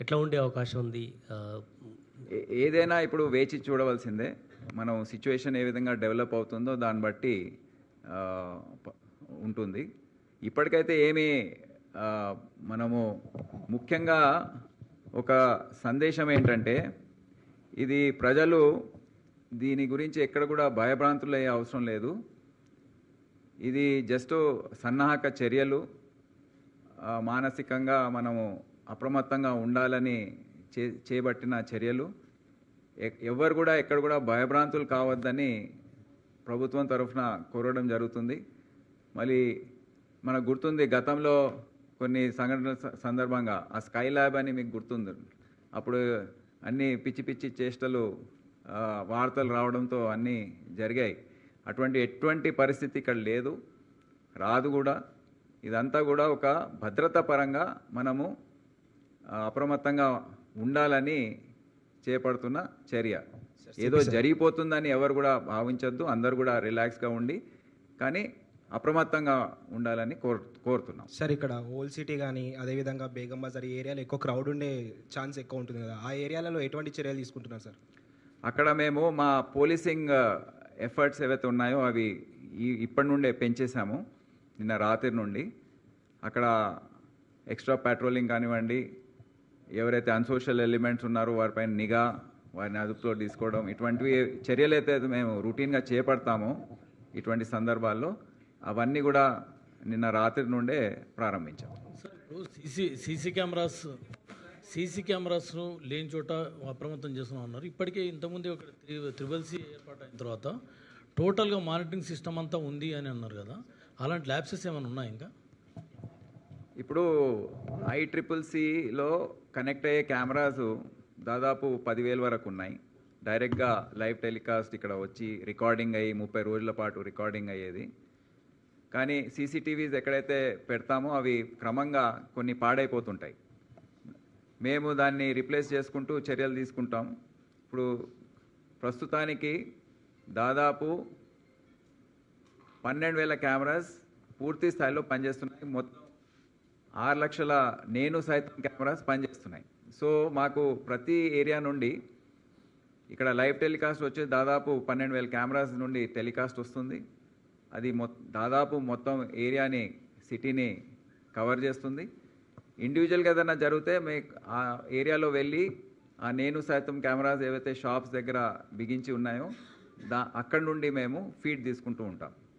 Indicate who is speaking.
Speaker 1: ఎట్లా ఉండే అవకాశం ఉంది? ఆహ్,
Speaker 2: ఏదైనా ఇప్పుడు వేచి చూడవలసిందే. మనం సిట్యుయేషన్ ఏ విధంగా డెవలప్ అవుతుందో దాన్ని బట్టి ఆహ్, ప ఉంటుంది. ఇప్పటికైతే ఏమీ ఆహ్, మనము ముఖ్యంగా ఒక సందేశం ఏంటంటే, ఇది ప్రజలు దీని గురించి ఎక్కడ కూడా భయభ్రాంతులయ్యే అవసరం లేదు. ఇది జస్ట్ సన్నాహక చర్యలు. మానసికంగా మనము అప్రమత్తంగా ఉండాలని చేపట్టిన చర్యలు. ఎవ్వరు కూడా ఎక్కడ కూడా భయభ్రాంతులు కావద్దని ప్రభుత్వం తరఫున కోరడం జరుగుతుంది. మళ్ళీ మనకు గుర్తుంది గతంలో కొన్ని సంఘటనల సందర్భంగా ఆ స్కై ల్యాబ్ అని మీకు గుర్తుంది. అప్పుడు అన్ని పిచ్చి పిచ్చి చేష్టలు వార్తలు రావడంతో అన్నీ జరిగాయి. ఎటువంటి పరిస్థితి ఇక్కడ లేదు, రాదు కూడా. ఇదంతా కూడా ఒక భద్రతా పరంగా మనము అప్రమత్తంగా ఉండాలని చేపడుతున్న చర్య. ఏదో జరిగిపోతుందని ఎవరు కూడా భావించొద్దు. అందరూ కూడా రిలాక్స్గా ఉండి కానీ అప్రమత్తంగా ఉండాలని కోరుతున్నాం.
Speaker 3: సార్, ఇక్కడ ఓల్డ్ సిటీ కానీ అదేవిధంగా బేగం బజార్ ఏరియాలో ఎక్కువ క్రౌడ్ ఉండే ఛాన్స్ ఎక్కువ ఉంటుంది కదా, ఆ ఏరియాలలో ఎటువంటి చర్యలు తీసుకుంటున్నారు సార్?
Speaker 2: అక్కడ మేము మా పోలీసింగ్ ఎఫర్ట్స్ ఏవైతే ఉన్నాయో అవి ఇప్పటి నుండే పెంచేశాము. నిన్న రాత్రి నుండి అక్కడ ఎక్స్ట్రా పెట్రోలింగ్ కానివ్వండి, ఎవరైతే అన్సోషల్ ఎలిమెంట్స్ ఉన్నారో వారిపైన నిఘా, వారిని అదుపులో తీసుకోవడం, ఇటువంటివి చర్యలు అయితే మేము రొటీన్గా చేపడతామో ఇటువంటి సందర్భాల్లో అవన్నీ కూడా నిన్న రాత్రి నుండే ప్రారంభించాము.
Speaker 4: సార్, ఇప్పుడు సీసీ కెమెరాస్ను లేని చోట అప్రమత్తం చేస్తున్నాం అన్నారు. ఇప్పటికే ఇంతకుముందు ఒక త్రిబుల్-సి ఏర్పాటు అయిన తర్వాత టోటల్గా మానిటరింగ్ సిస్టమ్ అంతా ఉంది అని అన్నారు కదా, అలాంటి ల్యాబ్సెస్ ఏమైనా ఉన్నాయి ఇంకా?
Speaker 2: ఇప్పుడు ICCCలో కనెక్ట్ అయ్యే కెమెరాస్ దాదాపు 10,000 వరకు ఉన్నాయి. డైరెక్ట్గా లైవ్ టెలికాస్ట్ ఇక్కడ వచ్చి రికార్డింగ్ అయ్యి 30 రోజుల పాటు రికార్డింగ్ అయ్యేది. కానీ CCTVs ఎక్కడైతే పెడతామో అవి క్రమంగా కొన్ని పాడైపోతుంటాయి. మేము దాన్ని రీప్లేస్ చేసుకుంటూ చర్యలు తీసుకుంటాం. ఇప్పుడు ప్రస్తుతానికి దాదాపు 12,000 కెమెరాస్ పూర్తి స్థాయిలో పనిచేస్తున్నాయి. మొత్తం 6 లక్షల నేను సైతం కెమెరాస్ పనిచేస్తున్నాయి. సో మాకు ప్రతి ఏరియా నుండి ఇక్కడ లైవ్ టెలికాస్ట్ వచ్చి దాదాపు 12,000 కెమెరాస్ నుండి టెలికాస్ట్ వస్తుంది. అది దాదాపు మొత్తం ఏరియాని, సిటీని కవర్ చేస్తుంది. ఇండివిజువల్గా ఏదైనా జరిగితే ఆ ఏరియాలో వెళ్ళి ఆ నేను సైతం కెమెరాస్ ఏవైతే షాప్స్ దగ్గర బిగించి ఉన్నాయో అక్కడి నుండి మేము ఫీడ్ తీసుకుంటూ ఉంటాం.